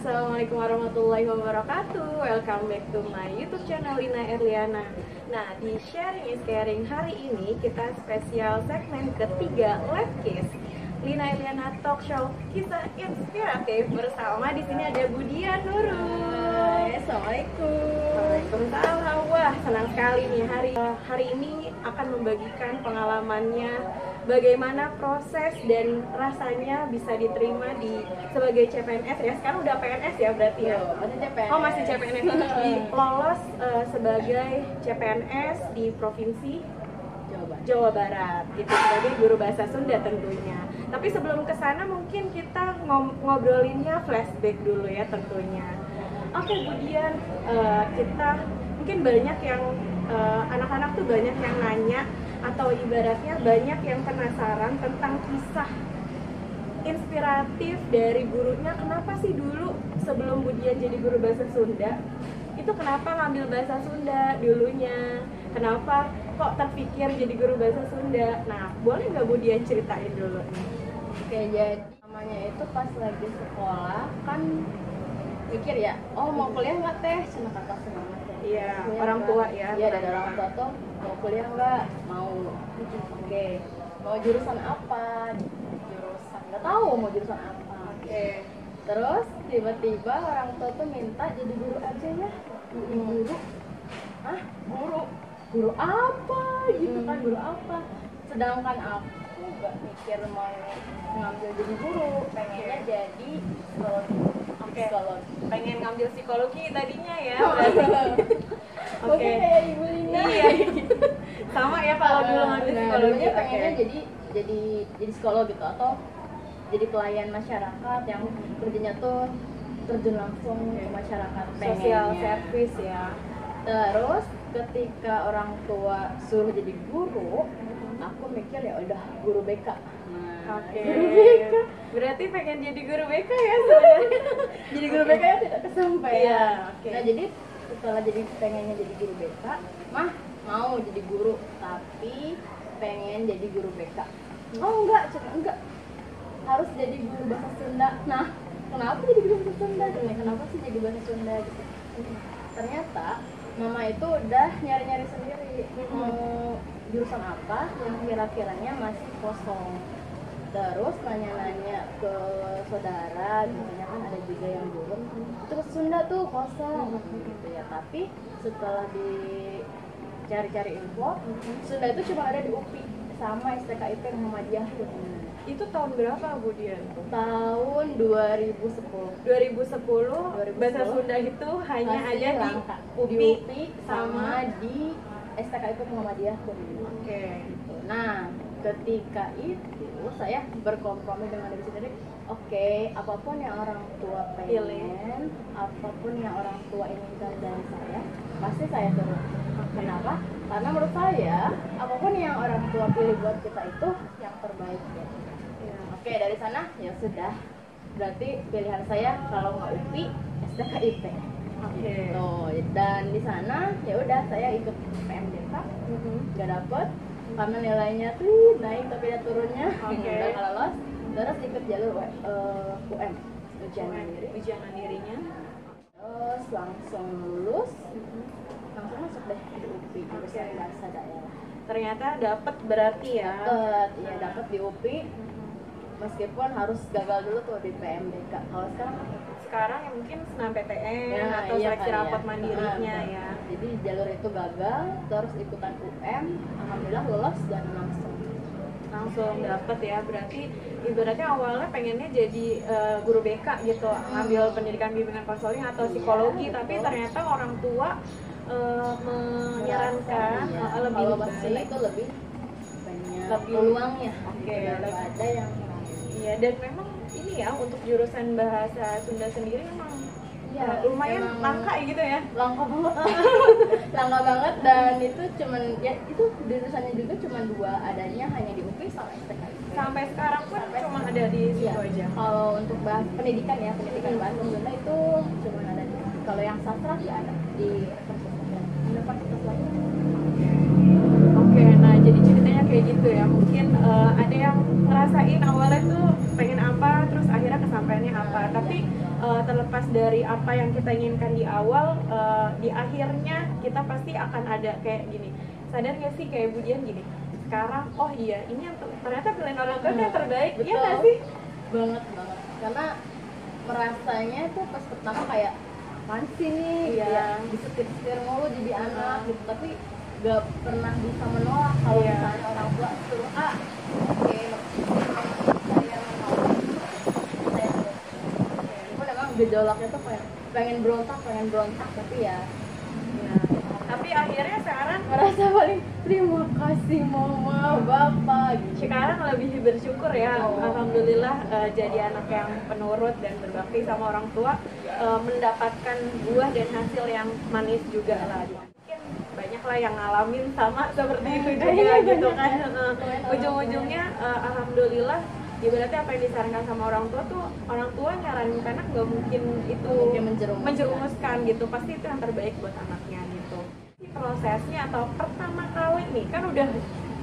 Assalamualaikum warahmatullahi wabarakatuh. Welcome back to my YouTube channel Lina Erliana. Nah, di Sharing is Caring hari ini kita spesial segmen ketiga Live Kiss Lina Erliana Talk Show kisah inspiratif bersama di sini ada Budian Nurul. Assalamualaikum. Waalaikumsalam. Wah, senang sekali nih hari ini akan membagikan pengalamannya bagaimana proses dan rasanya bisa diterima sebagai CPNS ya. Sekarang udah PNS ya berarti ya? Masih CPNS. Oh, masih CPNS. Lolos sebagai CPNS di Provinsi Jawa Barat gitu, sebagai guru bahasa Sunda tentunya. Tapi sebelum ke sana mungkin kita ngobrolinnya flashback dulu ya tentunya. Oke, Budian, kita mungkin banyak yang anak-anak tuh banyak yang nanya atau ibaratnya banyak yang penasaran tentang kisah inspiratif dari gurunya. Kenapa sih dulu sebelum Budian jadi guru bahasa Sunda itu kenapa ngambil bahasa Sunda dulunya? Kenapa kok terpikir jadi guru bahasa Sunda? Nah, boleh nggak Budian ceritain dulu nih? Oke, jadi namanya itu pas lagi sekolah kan mikir ya, oh mau kuliah nggak teh? Cuma kakak semangat ya. Iya, orang tua ya. Iya, dari orang tua tuh mau kuliah nggak? Mau. Oke, mau jurusan apa? Jurusan nggak tahu mau jurusan apa. Oke. Terus tiba-tiba orang tua tuh minta jadi guru aja ya. Guru? Hah? Guru apa? Gitu kan, guru apa? Sedangkan aku nggak mikir mau ngambil jadi guru, pengennya jadi psikologi. Oke. Psikologi. Pengen ngambil psikologi tadinya ya. Oke, kayak Ibu Lina. Iya. Sama ya kalau dulu ngambil psikologi. Dulunya pengennya jadi psikolog gitu, atau jadi pelayan masyarakat yang kerjanya tuh terjun langsung ke masyarakat, Social pengennya. service ya. Terus ketika orang tua suruh jadi guru, aku mikir ya udah guru BK. Oke. Guru BK. Berarti pengen jadi guru BK ya sebenarnya. Jadi guru BK ya tidak kesampaian. Iya, oke. Nah, jadi setelah pengennya jadi guru BK, mah mau jadi guru tapi pengen jadi guru BK. Oh enggak. Harus jadi guru bahasa Sunda. Nah, kenapa jadi guru bahasa Sunda? Kenapa sih jadi bahasa Sunda gitu? Ternyata mama itu udah nyari-nyari sendiri mau jurusan apa yang kira-kiranya masih kosong. Terus nanya-nanya ke saudara, gitu ya kan, ada juga yang belum. Itu ke Sunda tuh kosong gitu ya. Tapi setelah dicari-cari info, Sunda itu cuma ada di UPI sama STKIP Muhammadiyah. Itu tahun berapa Budian? Tahun 2010. 2010 bahasa Sunda itu hanya Masih ada di langka. UPI sama di STKIP Muhammadiyah. Oke. Gitu. Nah, ketika itu saya berkompromi dengan diri sendiri. Oke, apapun yang orang tua pengen, apapun yang orang tua inginkan dari saya, pasti saya turut. Kenapa? Karena menurut saya, apapun yang orang tua pilih buat kita itu yang terbaik ya. Oke, dari sana ya sudah. Berarti pilihan saya kalau nggak UPI, STKIP. Oke. Tuh, dan di sana ya udah saya ikut PMDK, nggak dapet karena nilainya tuh naik tapi ada turunnya. Oke. Udah nggak lolos. Terus ikut jalur UM, ujian mandiri. Ujian mandirinya. Terus langsung lulus, langsung masuk deh di UPI, jurusan bahasa daerah. Ternyata dapat berarti ya. Dapat di UPI. Meskipun harus gagal dulu tuh di PMDK. Kalau Sekarang ya mungkin senam PTN ya, atau iya seleksi kali ya. rapot mandirinya ya. Jadi jalur itu gagal, terus ikutan UM, alhamdulillah lolos dan Langsung dapet ya. Berarti ibaratnya awalnya pengennya jadi guru BK gitu, ngambil pendidikan bimbingan konseling atau psikologi, Iya, tapi betul. ternyata orang tua menyarankan lebih kalau bahasa Sunda baik. itu lebih banyak Lebih- peluangnya. Oke. Daripada yang Iya, dan memang ini ya untuk jurusan bahasa Sunda sendiri memang lumayan emang langka gitu ya. langka banget. Langka banget, dan itu cuman ya itu jurusannya juga cuma 2 adanya, hanya di UPI sama STKIP. Sampai sekarang pun cuma ada di situ Iya. aja. Kalau untuk pendidikan ya, pendidikan bahasa Sunda itu cuma ada di. Kalau yang sastra sih ada di universitas lain. Oke, nah jadi ceritanya kayak gitu ya. Mungkin ada yang ngerasain awalnya tuh pengen apa, terus akhirnya kesampaiannya apa. Tapi terlepas dari apa yang kita inginkan di awal, di akhirnya kita pasti akan ada kayak gini, sadar nggak sih kayak Budian gini, sekarang oh iya ini yang ternyata pilihan orang tua yang terbaik. Iya nggak sih? Banget karena merasanya tuh pas pertama kayak apaan sih nih gitu ya, disetir-setir mulu jadi anak gitu, tapi gak pernah bisa menolak kalau misalnya orang tua suruh oke, saya mau saya itu memang gejolaknya tuh kayak pengen berontak tapi ya tapi akhirnya sekarang merasa paling terima kasih mama bapak gitu. Sekarang lebih bersyukur ya, alhamdulillah jadi anak yang penurut dan berbakti sama orang tua, mendapatkan buah dan hasil yang manis juga lah. Mungkin banyak lah yang ngalamin sama seperti itu juga gitu kan. Ujung-ujungnya alhamdulillah, ibaratnya apa yang disarankan sama orang tua tuh, orang tua nyaranin anak nggak mungkin itu menjerumuskan gitu, pasti itu yang terbaik buat anaknya gitu. Prosesnya atau pertama kali nih kan udah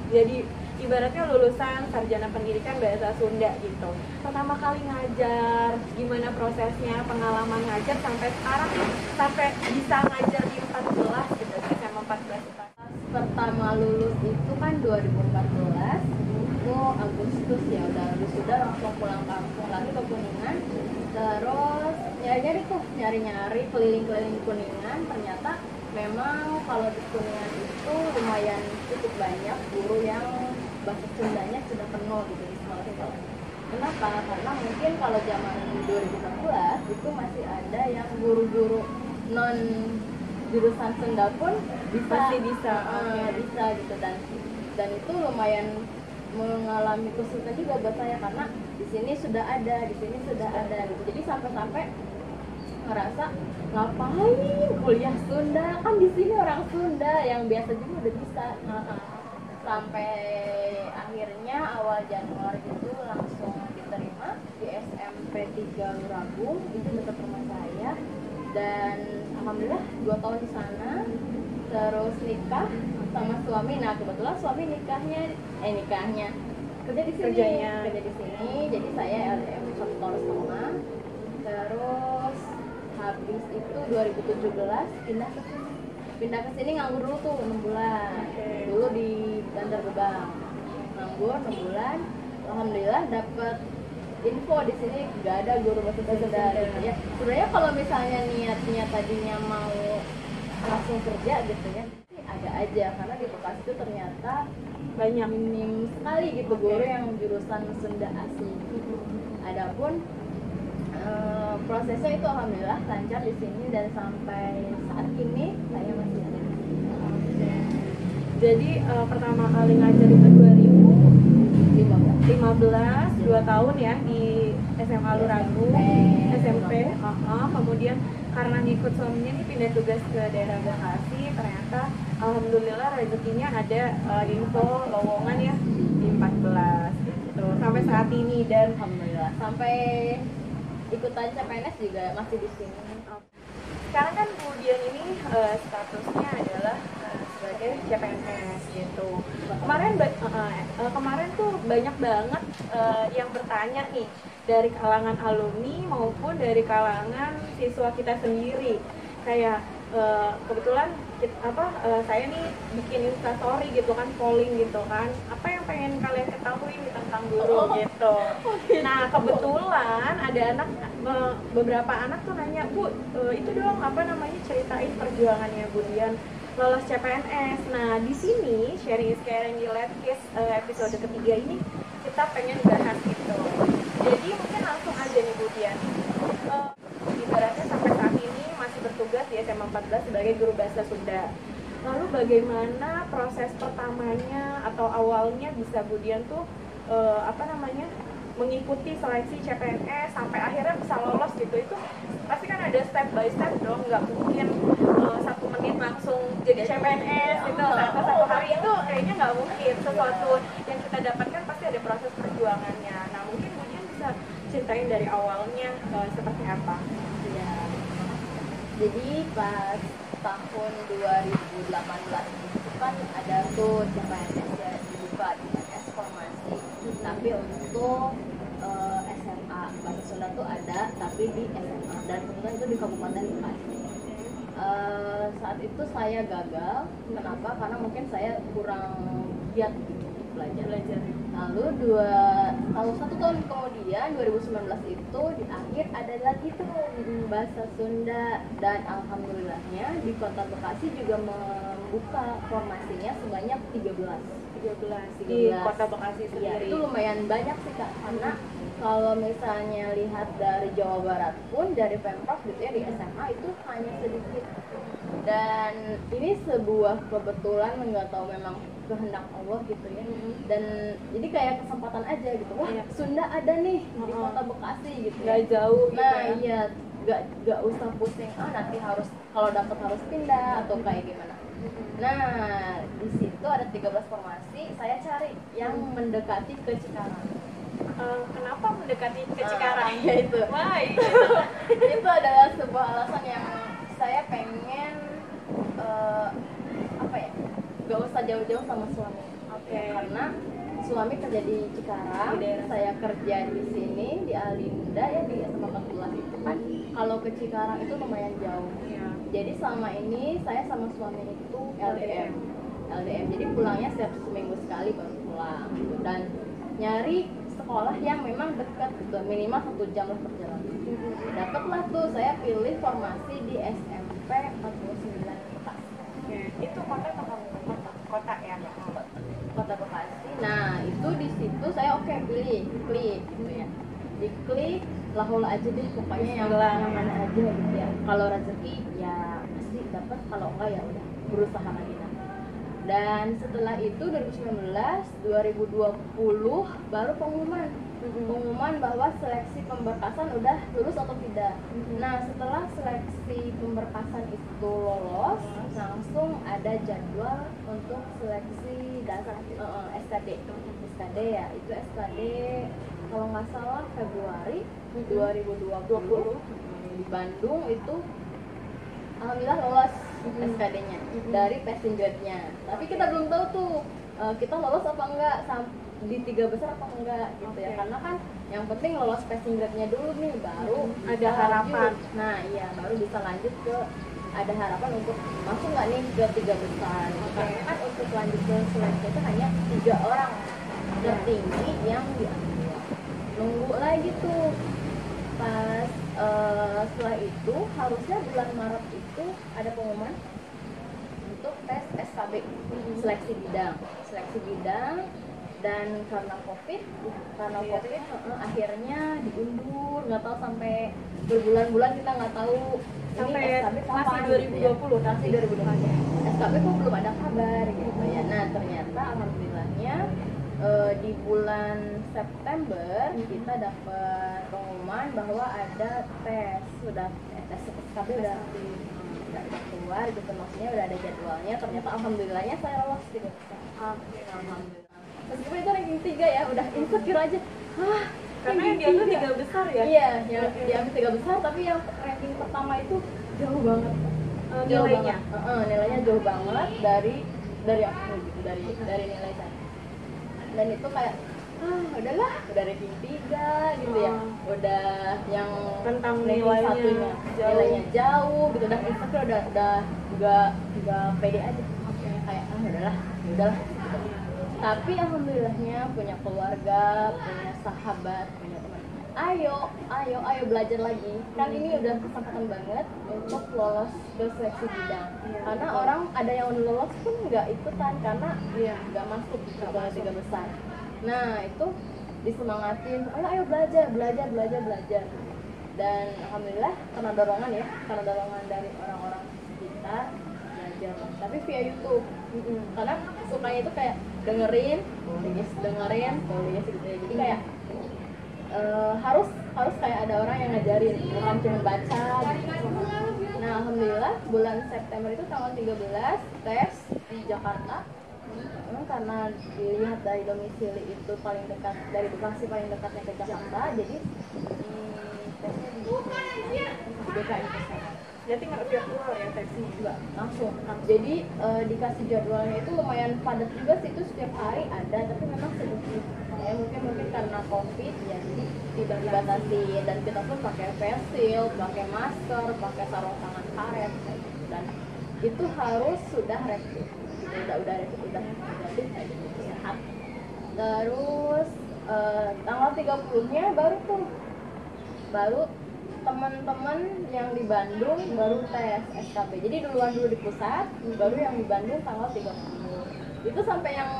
jadi ibaratnya lulusan sarjana pendidikan bahasa Sunda gitu, pertama kali ngajar, gimana prosesnya, pengalaman ngajar sampai sekarang sampai bisa ngajar di 14 gitu, SMA 14 itu. Pertama lulus itu kan 2014, itu Agustus ya, udah sudah langsung pulang kampung lagi ke Kuningan, terus nyari-nyari keliling-keliling Kuningan, ternyata memang kalau di Kuningan itu lumayan cukup banyak guru yang bahasa Sundanya sudah penuh gitu di sekolah itu. Kenapa? Karena mungkin kalau zaman 2014 itu masih ada yang guru-guru non jurusan Sunda pun masih bisa gitu, dan itu lumayan mengalami kesulitan juga buat saya karena di sini sudah ada gitu. Jadi sampai ngerasa ngapain kuliah Sunda, kan di sini orang Sunda yang biasa juga udah bisa. Sampai akhirnya awal Januari itu langsung diterima di SMP 3 Luragung, itu dekat rumah saya, dan alhamdulillah 2 tahun di sana, terus nikah sama suami. Nah kebetulan suami nikahnya kerja di sini, jadi saya LDM 1 tahun setengah. Terus habis itu 2017 pindah ke sini nganggur dulu tuh 6 bulan. Dulu di Bantar Gebang nganggur 6 bulan, alhamdulillah dapet info di sini gak ada guru bahasa Sunda gitu ya. Sebenarnya kalau misalnya niatnya tadinya mau langsung kerja gitu ya, ada aja, karena di Bekasi itu ternyata banyak minim sekali gitu guru yang jurusan Sunda asli. Adapun prosesnya itu alhamdulillah lancar di sini, dan sampai saat ini saya masih ada di sini. Jadi pertama kali ngajar itu 2015, 2 tahun ya di SMA Luragung, SMP. Kemudian karena ngikut suaminya ini pindah tugas ke daerah Bekasi, ternyata alhamdulillah rezekinya ada info lowongan ya di 14 gitu sampai saat ini, dan alhamdulillah sampai ikutan CPNS juga masih di sini. Sekarang kan kemudian ini statusnya adalah sebagai CPNS gitu. Kemarin tuh banyak banget yang bertanya nih dari kalangan alumni maupun dari kalangan siswa kita sendiri. Kayak kebetulan saya nih bikin instastory gitu kan, polling gitu kan, apa yang pengen kalian ketahui tentang guru gitu. Nah kebetulan ada beberapa anak tuh nanya, Bu, itu dong ceritain perjuangannya Budian lolos CPNS. Nah di sini sharing is caring di Letkis episode ketiga ini kita pengen bahas itu. Jadi mungkin langsung aja nih Budian, ibaratnya sampai saat ini masih bertugas di SMA 14 sebagai guru bahasa Sunda. Lalu bagaimana proses pertamanya atau awalnya bisa Budian tuh mengikuti seleksi CPNS sampai akhirnya bisa lolos gitu? Itu pasti kan ada step by step dong, nggak mungkin 1 menit langsung jadi CPNS gitu satu hari, itu kayaknya nggak mungkin. Sesuatu yang kita dapatkan pasti ada proses perjuangannya. Nah mungkin Budian bisa ceritain dari awalnya seperti apa? Ya, jadi pas tahun 2018 itu kan ada tuh CPNS ya dibuka di CPNS formasi, tapi untuk SMA bahasa Sunda tuh ada, tapi tapi di SMA, dan kebetulan itu di Kabupaten Bekasi. Saat itu saya gagal. Kenapa? Karena mungkin saya kurang giat belajar. Lalu satu tahun kemudian 2019 itu di akhir ada lagi tuh bahasa Sunda, dan alhamdulillahnya di Kota Bekasi juga membuka formasinya sebanyak 13 di Kota Bekasi ya, sendiri. itu lumayan banyak sih Kak, karena kalau misalnya lihat dari Jawa Barat pun dari Pemprov gitu ya, di SMA itu hanya sedikit. Dan ini sebuah kebetulan, nggak tahu memang kehendak Allah gitu ya. Dan jadi kayak kesempatan aja gitu, wah Sunda ada nih di Kota Bekasi gitu. Nggak jauh gitu Nah ya. iya, nggak usah pusing nanti harus, kalau dapat harus pindah atau kayak gimana. Nah di situ ada 13 formasi, saya cari yang mendekati ke Cikarang. Kenapa mendekati ke Cikarang? Ya itu. Wah, Itu adalah sebuah alasan yang saya pengen apa ya, gak usah jauh-jauh sama suami. Karena suami kerja di Cikarang, saya kerja di sini di Alinda ya, di SMA 14 itu kan kalau ke Cikarang itu lumayan jauh. Jadi selama ini saya sama suami itu LDM. Jadi pulangnya setiap seminggu sekali baru pulang gitu. Dan nyari sekolah yang memang dekat gitu, minimal 1 jam lah perjalanan. Dapatlah tuh, saya pilih formasi di SMP 49 Bekasi. Itu kota atau kabupaten? Kota ya. Kota Bekasi. Nah itu di situ saya pilih klik gitu ya, diklik lahul aja deh pokoknya yang mana aja gitu ya. Kalau rezeki ya pasti dapat, kalau enggak ya udah berusaha lagi. Dan setelah itu 2019 2020 baru pengumuman bahwa seleksi pemberkasan udah lulus atau tidak. Nah setelah seleksi pemberkasan itu lolos, langsung ada jadwal untuk seleksi dasar SKD ya, itu SKD kalau nggak salah Februari 2020 di Bandung. Itu alhamdulillah lolos SKD-nya dari passing grade-nya. Tapi kita belum tahu tuh kita lolos apa enggak di 3 besar apa enggak gitu ya. Karena kan yang penting lolos passing grade-nya dulu nih, baru ada harapan. Nah iya, baru bisa lanjut ke ada harapan untuk masuk nggak nih ke 3 besar. Karena kan untuk lanjut ke seleksi itu hanya 3 orang tertinggi yang diambil. Nunggu lagi tuh. Pas setelah itu harusnya bulan Maret itu ada pengumuman untuk tes SKB, seleksi bidang, dan karena COVID akhirnya diundur, nggak tahu sampai berbulan-bulan, kita nggak tahu sampai ini SKB kapan, masih 2020 masih 2020 SKB kok belum ada kabar gitu ya. Nah ternyata alhamdulillahnya di bulan September kita dapat pengumuman bahwa ada tes SKB udah keluar gitu, maksudnya udah ada jadwalnya. Ternyata alhamdulillahnya saya lolos gitu. Alhamdulillah. Meskipun itu ranking 3 ya, udah insecure aja. Karena yang diambil 3 besar ya? Iya, yang diambil 3 besar, tapi yang ranking pertama itu jauh banget. Nilainya? Nilainya jauh banget dari aku gitu, dari nilai saya. Dan itu kayak udahlah, udah ranking 3 gitu ya, udah yang tentang nilainya jauh gitu, udah insecure, udah nggak pede aja. Kayak udahlah gitu. Tapi alhamdulillahnya punya keluarga, punya sahabat, punya teman. Ayo belajar lagi. Kan ini udah kesempatan banget untuk lolos ke seleksi bidang. Karena orang ada yang udah lolos pun nggak ikutan karena nggak masuk ke 3 besar. Nah itu disemangatin, ayo belajar. Dan alhamdulillah karena dorongan dari orang-orang sekitar, belajar. Tapi via YouTube. Karena sukanya itu kayak dengerin, tulis gitu ya. Jadi kayak harus kayak ada orang yang ngajarin, bukan cuma baca gitu. Nah alhamdulillah bulan September itu tanggal 13 tes di Jakarta. Memang karena dilihat dari domisili itu paling dekat dari Bekasi, paling dekatnya ke Jakarta, jadi tesnya di DKI Kesehatan. Jadi nggak virtual ya tesnya? Enggak, langsung. Jadi dikasih jadwalnya itu lumayan padat juga sih, itu setiap hari ada, tapi memang sedikit. Ya mungkin karena COVID jadi tidak dibatasi, dan kita pun pakai face shield, pakai masker, pakai sarung tangan karet kayak gitu. Dan itu harus sudah rapid. Udah rapid, udah negatif kayak gitu, sehat. Terus tanggal 30-nya baru teman-teman yang di Bandung baru tes SKB. Jadi duluan dulu di pusat, baru yang di Bandung tanggal 30. Itu sampai yang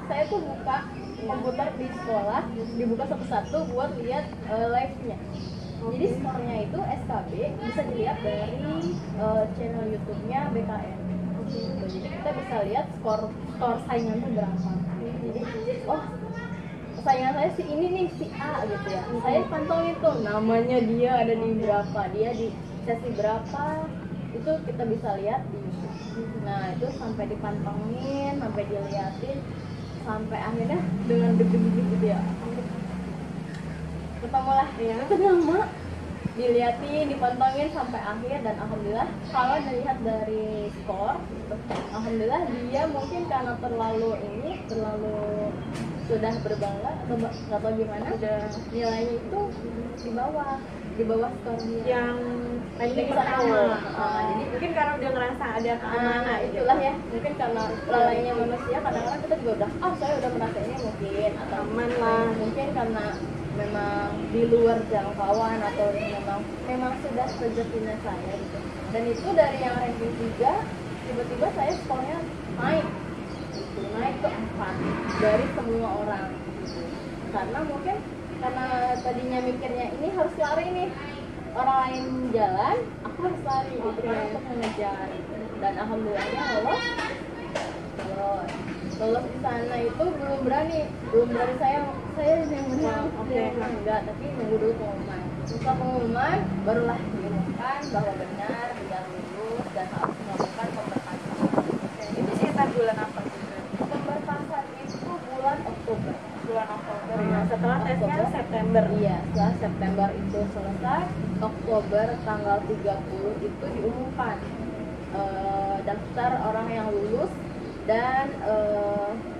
saya tuh buka komputer di sekolah, dibuka satu-satu buat lihat live-nya. Jadi skornya itu SKB bisa dilihat dari channel YouTube-nya BKN. Jadi kita bisa lihat skor saingan tuh berapa. Jadi saingan saya si ini nih, si A gitu ya. Saya pantau itu namanya dia ada di berapa, dia di sesi berapa, itu kita bisa lihat di YouTube. Nah itu sampai dipantengin, sampai diliatin, sampai akhirnya dengan deg-degan gitu ya. Ketemu lah ya, itu nama diliatin, dipantengin sampai akhir, dan alhamdulillah kalau dilihat dari skor gitu, alhamdulillah dia mungkin karena terlalu sudah berbangga atau nggak tahu gimana, udah nilainya itu di bawah skor dia yang ranking pertama. Jadi mungkin karena udah ngerasa ada keamanan itulah ya, mungkin karena lalainya manusia, kadang-kadang kita juga udah saya udah merasa ini mungkin, atau aman lah, mungkin karena memang di luar jangkauan, atau memang sudah rezekinya saya gitu. Dan itu dari yang ranking 3 tiba-tiba saya skornya naik ke 4 dari semua orang gitu. Karena mungkin tadinya mikirnya ini harus lari nih, orang lain jalan aku harus lari gitu, untuk mengejar. Dan alhamdulillahnya lolos di sana. Itu belum berani saya yang menang. Enggak, tapi nunggu dulu pengumuman. Setelah pengumuman barulah diumumkan bahwa benar dia lulus dan harus melakukan pemberkasan. Itu sekitar bulan apa sih? Pemberkasan itu bulan Oktober. Ya, setelah tesnya September. Iya, setelah September itu selesai, Oktober tanggal 30 itu diumumkan daftar orang yang lulus dan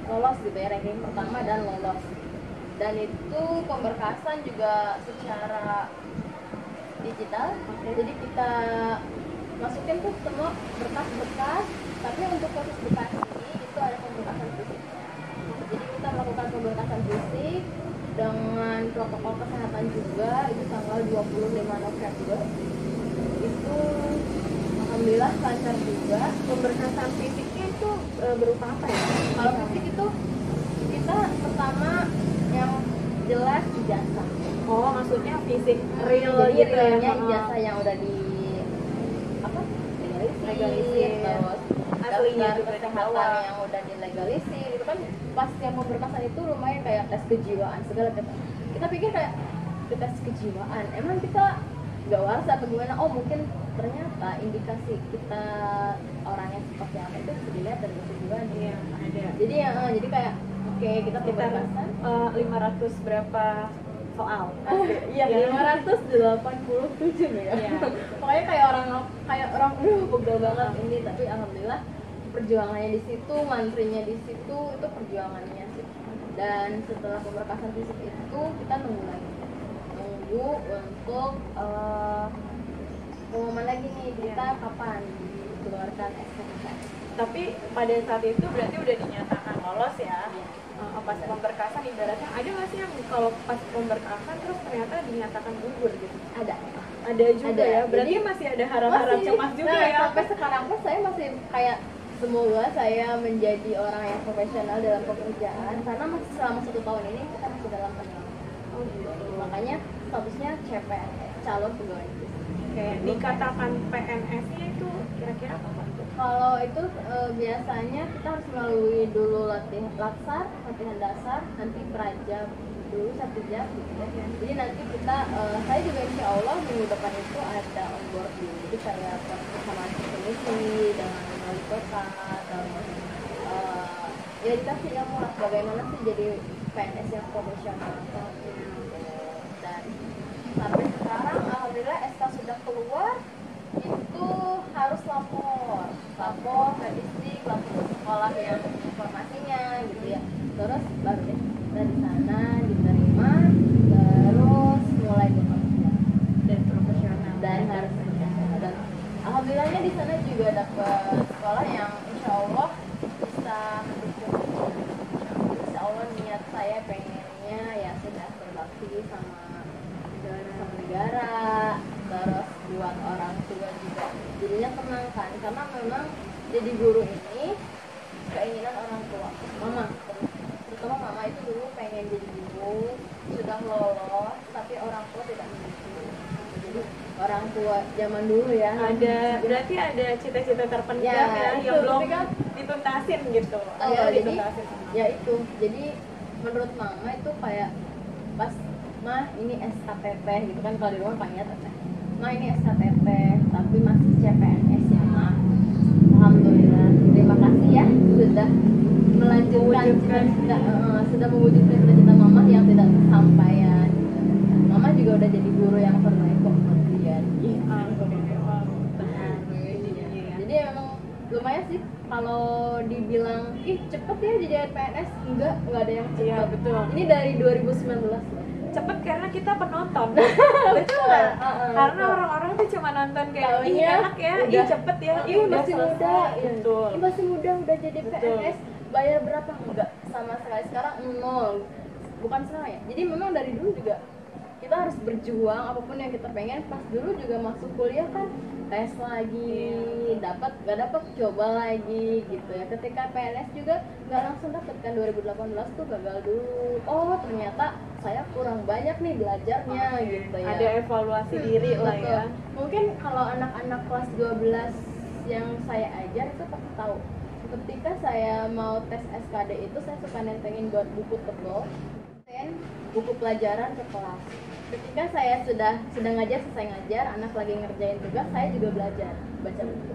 lolos gitu ya, ranking pertama dan lolos. Dan itu pemberkasan juga secara digital. Jadi kita masukin tuh semua berkas-berkas, tapi untuk proses berkas ini itu ada pemberkasan fisik. Jadi kita melakukan pemberkasan fisik dengan protokol kesehatan juga, itu tanggal 25 November. Itu alhamdulillah lancar juga. Pemberkasan fisiknya itu berupa apa ya? Kalau fisik itu kita pertama yang jelas ijazah. Oh, maksudnya fisik real Jadi gitu ya? realnya ijazah yang udah di legalisir, terus aslinya daftar juga kesehatan yang udah dilegalisir. Itu kan pas yang pemberkasan itu lumayan kayak tes kejiwaan segala. Kita pikir kayak tes kejiwaan, emang kita nggak waras atau gimana? Oh mungkin ternyata indikasi kita orangnya seperti apa itu bisa dilihat dari kejiwaan. Iya, ada. Jadi kayak oke, kita pemberkasan 500 berapa soal? Iya, 587 ya. Iya. Pokoknya kayak orang pegel banget ini, tapi alhamdulillah perjuangannya di situ, mantrinya di situ, itu perjuangannya sih. Dan setelah pemberkasan fisik itu kita nunggu untuk pengumuman lagi nih, kita kapan dikeluarkan SKB. Tapi pada saat itu berarti udah dinyatakan lolos ya? Iya. Pas pemberkasan ibaratnya ada nggak sih yang kalau pas pemberkasan terus ternyata dinyatakan gugur gitu? Ada juga ya? Berarti jadi, masih ada harap-harap cemas juga ya? Sampai sekarang pun saya masih kayak semoga saya menjadi orang yang profesional dalam pekerjaan, karena masih selama 1 tahun ini kita masih dalam penelitian. Makanya statusnya CPNS, calon pegawai negeri. Kayak dikatakan PNS-nya itu kira-kira apa tuh? Kalau itu biasanya kita harus melalui dulu latihan dasar, nanti praja dulu 1 jam gitu ya. Jadi nanti kita, saya juga insya Allah minggu depan itu ada onboarding. Jadi kayak persamaan komisi dengan wali kota, terus ya dikasih ilmu lah bagaimana sih jadi PNS yang profesional. Dan sampai sekarang alhamdulillah SK sudah keluar itu alhamdulillahnya di sana juga dapat sekolah yang insya Allah bisa mendukung. Insya Allah niat saya pengennya ya sudah berbakti sama negara, terus buat orang tua juga jadinya tenang kan, karena memang jadi guru ini keinginan orang tua mama, terutama mama itu dulu pengen jadi guru, sudah lolos tapi orang tua tidak mendukung. Jadi orang tua zaman dulu ya berarti ada cita-cita terpendam ya yang belum kan dituntasin gitu. Jadi ya itu, jadi menurut mama itu kayak pas mah ini SKPP gitu kan, kalau di rumah panggilnya teteh mah ini SKPP tapi masih CPNS ya mah. Alhamdulillah, terima kasih ya sudah melanjutkan cita-cita, sudah mewujudkan cita-cita mama yang tidak tersampaikan. Mama juga udah jadi guru yang terbaik kok kemudian. Jadi emang lumayan sih kalau dibilang ih cepet ya jadi PNS, enggak ada yang cepet. Iya, betul. Ini dari 2019 cepet karena kita penonton. Betul. Karena orang-orang tuh cuma nonton kayak ih enak ya, ih cepet ya, ih masih muda, betul. Ih masih muda udah jadi PNS, bayar berapa? Enggak sama sekali, sekarang nol. Bukan salah ya. Jadi memang dari dulu juga kita harus berjuang apapun yang kita pengen. Pas dulu juga masuk kuliah kan tes lagi, dapat nggak dapat coba lagi gitu ya. Ketika PNS juga nggak langsung dapat kan, 2018 tuh gagal dulu. Oh ternyata saya kurang banyak nih belajarnya gitu ya. Ada evaluasi diri lah ya. Mungkin kalau anak-anak kelas 12 yang saya ajar itu pasti tahu. Ketika saya mau tes SKD itu saya suka nentengin buat buku tebal, buku pelajaran ke kelas. Ketika saya sudah ngajar, selesai ngajar, anak lagi ngerjain tugas, saya juga belajar baca buku.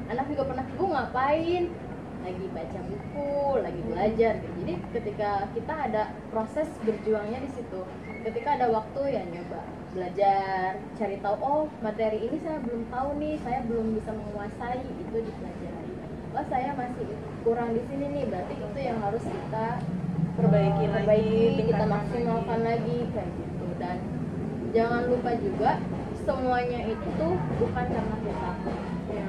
Anak juga pernah, Bu ngapain? Lagi baca buku, lagi belajar gitu. Jadi ketika kita ada proses berjuangnya di situ. Ketika ada waktu ya nyoba belajar, cari tahu, oh materi ini saya belum tahu nih, saya belum bisa menguasai, itu dipelajari. Oh saya masih kurang di sini nih, berarti itu yang harus kita perbaiki lagi, kita maksimalkan lagi kayak gitu. Dan jangan lupa juga semuanya itu bukan karena kita ya,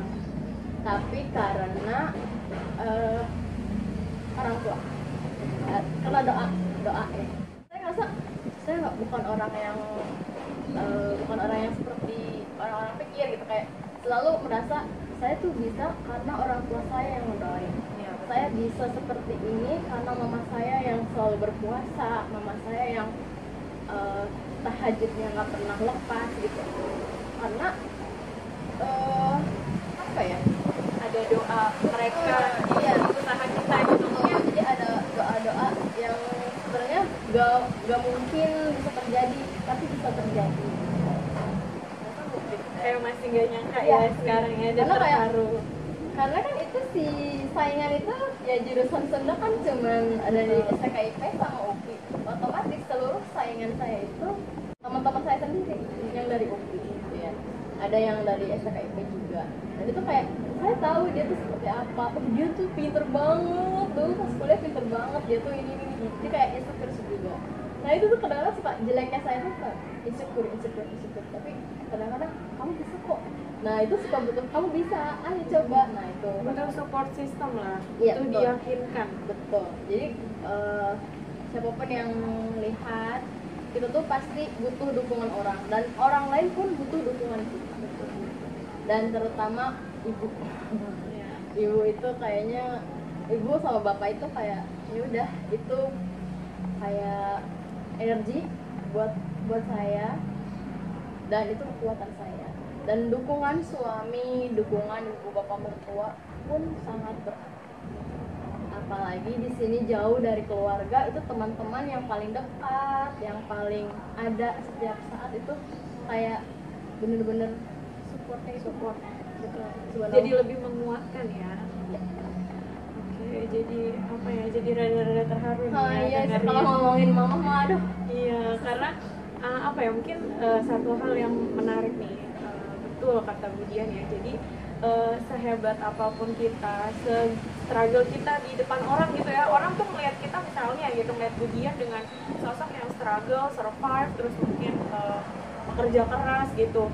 tapi karena orang tua, karena doa ya. Saya ngerasa saya bukan orang yang seperti orang-orang pikir gitu, kayak selalu merasa saya tuh bisa karena orang tua saya yang mendoain. Saya bisa seperti ini karena mama saya yang selalu berpuasa, mama saya yang tahajudnya nggak pernah lepas gitu. Karena apa ya? Ada doa mereka, iya, usaha kita gitu. Jadi ada doa-doa yang sebenarnya nggak mungkin bisa terjadi, tapi bisa terjadi. Kayak masih nggak nyangka ya sekarang ya, dan terharu. Karena kan itu si saingan itu ya jurusan Sunda kan cuman ada di SKIP sama UPI. Otomatis seluruh saingan saya itu teman-teman saya sendiri yang dari UPI gitu ya. Ada yang dari SKIP juga. Dan itu kayak saya tahu dia tuh seperti apa. Oh, dia tuh pinter banget. Dulu pas kuliah pinter banget. Dia tuh ini. Dia kayak insecure juga. Nah itu tuh kadang-kadang suka jeleknya saya tuh insecure. Tapi kadang-kadang kamu bisa kok. Nah itu suka butuh, kamu bisa, ayo coba. Nah itu butuh support system lah, iya, itu diyakinkan. Betul. Jadi siapapun yang lihat kita tuh pasti butuh dukungan orang, dan orang lain pun butuh dukungan kita. Betul. Dan terutama ibu. Ibu itu kayaknya, ibu sama bapak itu kayak ya udah, itu kayak energi buat saya, dan itu kekuatan saya. Dan dukungan suami, dukungan ibu bapak mertua pun sangat berarti. Apalagi di sini jauh dari keluarga, itu teman-teman yang paling dekat, yang paling ada setiap saat itu kayak bener-bener support. Betul. Jadi lebih menguatkan ya. Oke, jadi apa ya? Jadi rada-rada terharu nih. Iya, kalau ngomongin mama, aduh. Iya, karena apa ya? Mungkin satu hal yang menarik nih. Betul kata Budian ya. Jadi sehebat apapun kita, struggle kita di depan orang gitu ya, orang tuh melihat kita misalnya gitu, melihat Budian dengan sosok yang struggle, survive, terus mungkin bekerja keras gitu.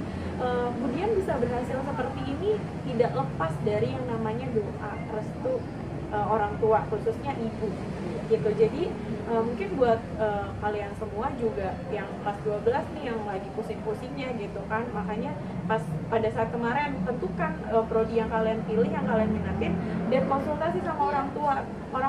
Budian bisa berhasil seperti ini tidak lepas dari yang namanya doa restu orang tua, khususnya ibu gitu. Jadi mungkin buat kalian semua juga yang kelas 12 nih yang lagi pusing-pusingnya gitu kan, makanya pada saat kemarin tentukan prodi yang kalian pilih, yang kalian minatin, dan konsultasi sama orang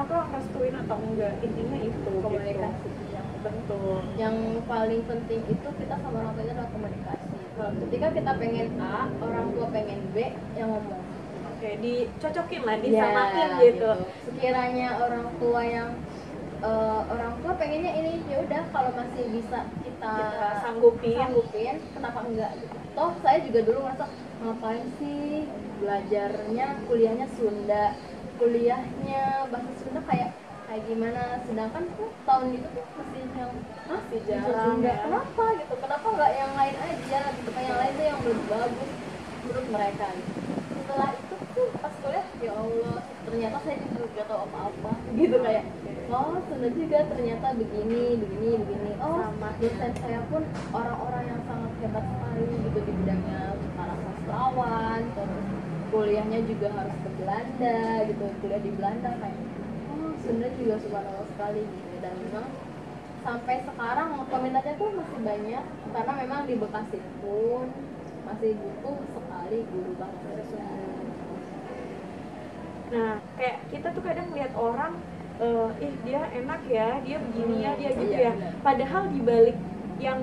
tua restuin atau enggak, intinya itu Komunikasi gitu. yang Betul. yang paling penting itu kita sama orang tua itu adalah komunikasi. Ketika kita pengen A, orang tua pengen B, yang ngomong. Oke, dicocokin lah, disamain Ya, gitu. Sekiranya orang tua pengennya ini, ya udah kalau masih bisa kita sanggupin, kenapa enggak gitu. Toh saya juga dulu ngerasa ngapain sih belajarnya kuliahnya Sunda, kuliahnya bahasa Sunda kayak gimana, sedangkan tuh tahun itu tuh masih yang Masih jarang Sunda. ya. Kenapa nggak yang lain aja gitu, kan yang lain tuh yang lebih bagus menurut mereka gitu. Setelah itu tuh pas kuliah, ya Allah ternyata saya juga gak tahu apa-apa gitu, kayak oh Sunda juga ternyata begini. Oh Sama. dosen saya pun orang-orang yang sangat hebat sekali gitu di bidangnya, para sastrawan, terus kuliahnya juga harus ke Belanda gitu, kuliah di Belanda, kayak oh Sunda juga subhanallah sekali gitu. Dan memang sampai sekarang peminatnya tuh masih banyak, karena memang di Bekasi pun masih butuh sekali guru bahasa Sunda. Nah, kayak kita tuh kadang lihat orang, dia enak ya, dia begini ya, dia gitu Iya, ya. benar. Padahal di balik yang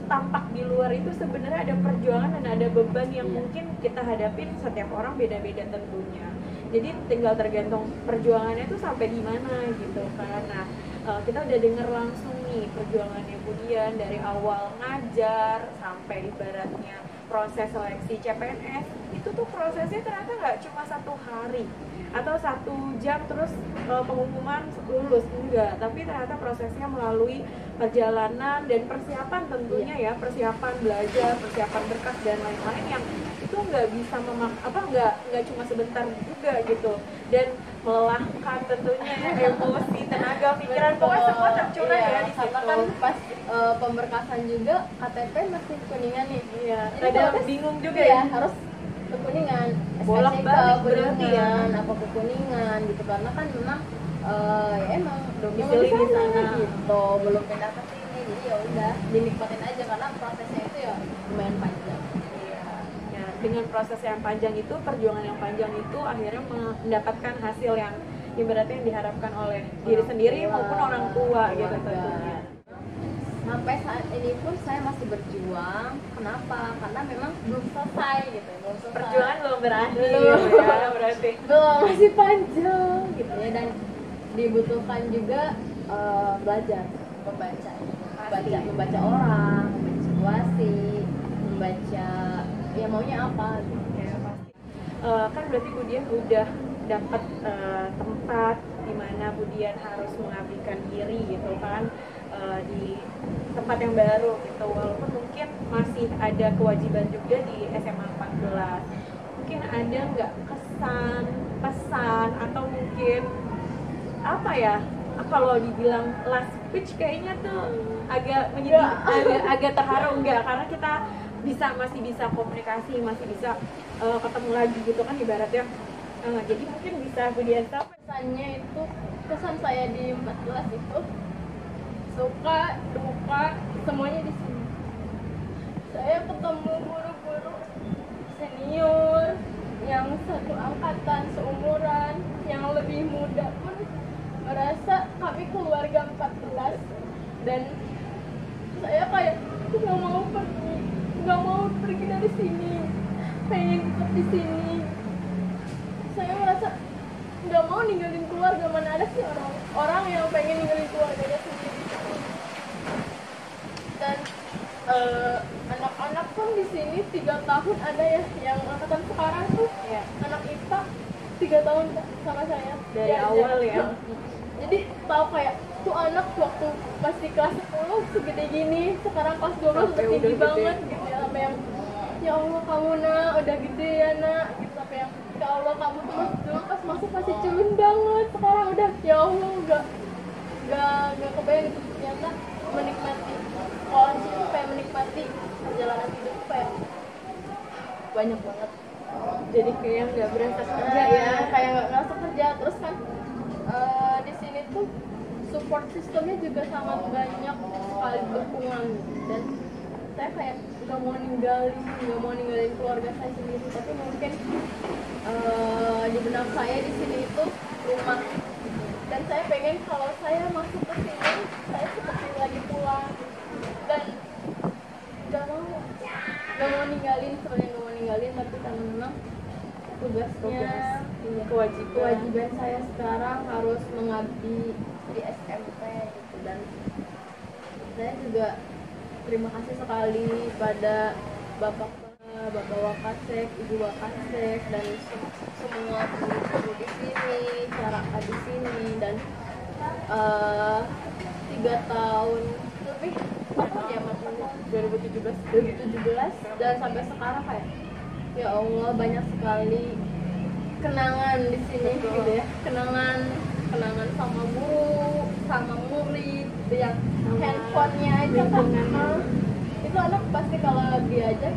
tampak di luar itu sebenarnya ada perjuangan dan ada beban yang Iya. mungkin kita hadapin, setiap orang beda-beda tentunya. Jadi tinggal tergantung perjuangannya tuh sampai di mana gitu kan. Nah, kita udah denger langsung nih perjuangannya Budian dari awal ngajar sampai ibaratnya proses seleksi CPNS. Itu tuh prosesnya ternyata nggak cuma 1 hari atau 1 jam terus pengumuman lulus, enggak, tapi ternyata prosesnya melalui perjalanan dan persiapan tentunya ya, persiapan belajar, persiapan berkas dan lain-lain yang itu nggak bisa nggak cuma sebentar juga gitu, dan melelahkan tentunya ya, emosi, tenaga, pikiran, pokoknya semua tercurah ya di situ. Karena kan pas pemberkasan juga KTP masih Kuningan nih. Iya, Jadi kadang proses, bingung juga iya, ya. harus ke Kuningan, Bolak-balik ke berarti ya. Kuningan, apa ke Kuningan gitu, karena kan memang ya emang Domisili di sana gitu, belum pindah ke sini, jadi ya udah dinikmatin aja karena prosesnya itu ya lumayan panjang. Ya, dengan proses yang panjang itu, perjuangan yang panjang itu akhirnya mendapatkan hasil yang ibaratnya yang diharapkan oleh diri sendiri maupun orang tua gitu tentunya. Sampai saat ini pun saya masih berjuang. Kenapa? Karena memang belum selesai gitu, belum selesai. Perjuangan belum berakhir Belum. ya berarti. Belum, masih panjang gitu ya, dan dibutuhkan juga belajar membaca, membaca orang, membaca situasi, membaca ya maunya apa gitu. Ya, pasti. Kan berarti Budian udah dapat tempat di mana Budian harus mengabdikan diri gitu kan, di tempat yang baru gitu, walaupun mungkin masih ada kewajiban juga di SMA 14. Mungkin ada nggak kesan, pesan, atau mungkin apa ya, kalau dibilang last speech kayaknya tuh agak agak terharu, enggak, karena kita masih bisa komunikasi, masih bisa ketemu lagi gitu kan ibaratnya. Jadi mungkin bisa Budian sampai Kesannya itu, kesan saya di 14 itu suka duka semuanya di sini. Saya ketemu guru-guru senior yang satu angkatan, seumuran, yang lebih muda pun merasa kami keluarga 14, dan saya kayak nggak mau pergi dari sini, pengen tetap di sini. Saya merasa nggak mau ninggalin keluarga, mana ada sih orang yang pengen ninggalin keluarganya sendiri. Dan anak-anak pun di sini 3 tahun ada ya, yang angkatan sekarang tuh ya, anak IPA 3 tahun sama saya dari awal ya. Jadi tahu kayak tuh anak waktu masih kelas 10 segede gini, sekarang kelas 12 udah Sampai tinggi udah banget gede. gitu ya, sampai yang ya Allah kamu nak udah gede ya nak gitu, sampai yang ya Allah kamu tuh dulu pas masuk masih culun banget, sekarang udah ya Allah nggak kebayang gitu, ternyata menikmati sekolah di sini kayak menikmati perjalanan hidup, kayak banyak banget. Jadi kayak nggak berasa kerja Ya, ya. kayak nggak ngerasa kerja. Terus kan di sini tuh support sistemnya juga sangat banyak sekali dukungan, dan saya kayak nggak mau ninggalin keluarga saya sendiri. Tapi mungkin di benak saya di sini itu rumah, dan saya pengen kalau saya masuk ke sini saya seperti lagi pulang, dan nggak mau ninggalin, sebenarnya nggak mau ninggalin, tapi karena memang tugasnya, iya, kewajiban saya sekarang harus mengabdi di SMP gitu. Dan saya juga terima kasih sekali pada Bapak Wakasek, Ibu Wakasek, dan semua guru-guru di sini, cara di sini, dan 3 tahun lebih ya, 2017, dan sampai sekarang kayak ya Allah banyak sekali kenangan di sini. Betul. Gitu ya, kenangan sama guru, sama murid gitu, yang handphonenya aja kan itu anak pasti kalau diajak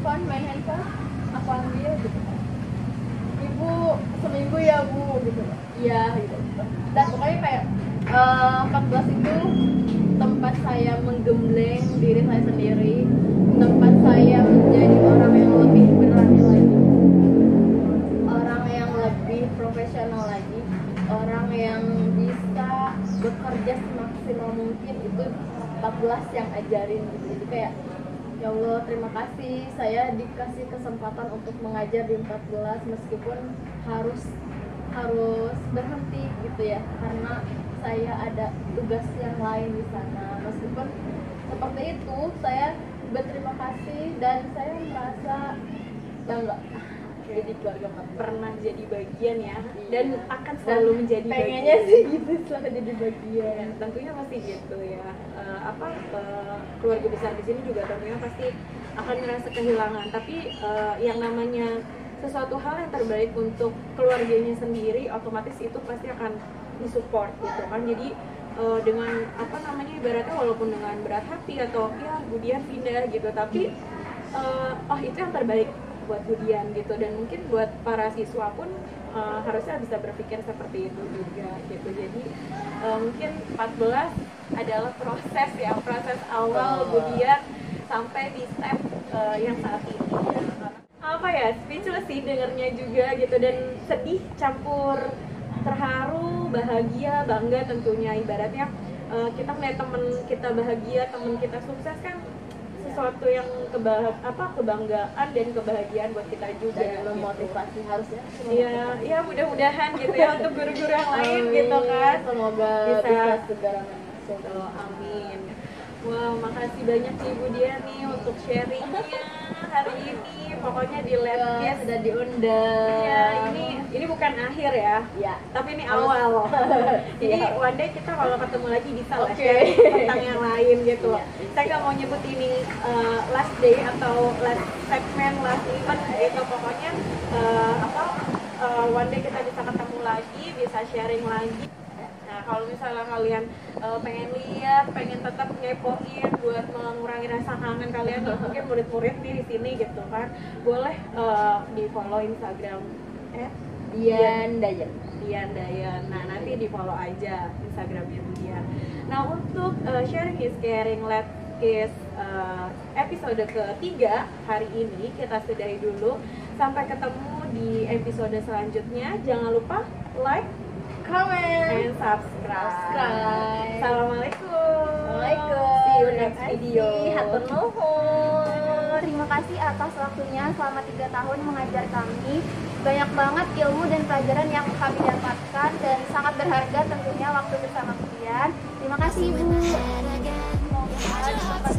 main handphone aku ambil gitu, ibu seminggu ya bu gitu, iya gitu. Dan pokoknya kayak 14 itu tempat saya menggembleng diri saya sendiri, tempat saya menjadi orang yang lebih berani lagi, orang yang lebih profesional lagi, orang yang bisa bekerja semaksimal mungkin. Itu 14 yang ajarin gitu. Jadi kayak ya Allah, terima kasih saya dikasih kesempatan untuk mengajar di 14, meskipun harus berhenti gitu ya, karena saya ada tugas yang lain di sana. Meskipun seperti itu, saya berterima kasih dan saya merasa bangga jadi keluarga pernah jadi bagian ya, iya. Dan akan selalu menjadi pengennya bagian. sih gitu, selalu jadi bagian. Ya, tentunya pasti gitu ya. Keluarga besar di sini juga tentunya pasti akan merasa kehilangan, tapi yang namanya sesuatu hal yang terbaik untuk keluarganya sendiri, otomatis itu pasti akan disupport gitu kan. Jadi dengan ibaratnya walaupun dengan berat hati atau ya Budian pindah gitu, tapi itu yang terbaik buat Budian gitu. Dan mungkin buat para siswa pun harusnya bisa berpikir seperti itu juga gitu. Jadi mungkin 14 adalah proses awal Budian sampai di step yang saat ini ya. Speechless sih dengernya juga gitu, dan sedih campur terharu, bahagia, bangga tentunya. Ibaratnya kita melihat temen kita bahagia, temen kita sukses kan sesuatu yang kebanggaan dan kebahagiaan buat kita juga, dan memotivasi gitu. Harusnya ya mudah-mudahan gitu ya untuk guru-guru yang lain gitu kan, semoga bisa segera masuk. Amin. Wow, makasih banyak Ibu Dian nih untuk sharingnya hari ini. Pokoknya di Letkis sudah diundang. Ya, ini bukan akhir ya. Ya. Tapi ini awal. Jadi one day kita kalau ketemu lagi bisa lah share tentang yang lain gitu. Ya. Saya nggak mau nyebut ini last day atau last segment, last event gitu. Pokoknya one day kita bisa ketemu lagi, bisa sharing lagi. Nah, kalau misalnya kalian pengen tetap ngepoin buat mengurangi rasa kangen kalian, mungkin murid-murid di sini gitu kan, boleh di follow Instagram Dian Dayan. Nah, nanti di follow aja Instagramnya Dian. Nah, untuk sharing is caring Letkis episode ketiga hari ini kita sudahi dulu. Sampai ketemu di episode selanjutnya. Jangan lupa like, comment, and subscribe. Assalamualaikum. See you next video. Hatur nuhun. Terima kasih atas waktunya selama 3 tahun mengajar kami. Banyak banget ilmu dan pelajaran yang kami dapatkan, dan sangat berharga tentunya waktu bersama kalian. Terima kasih Ibu. Semoga cepat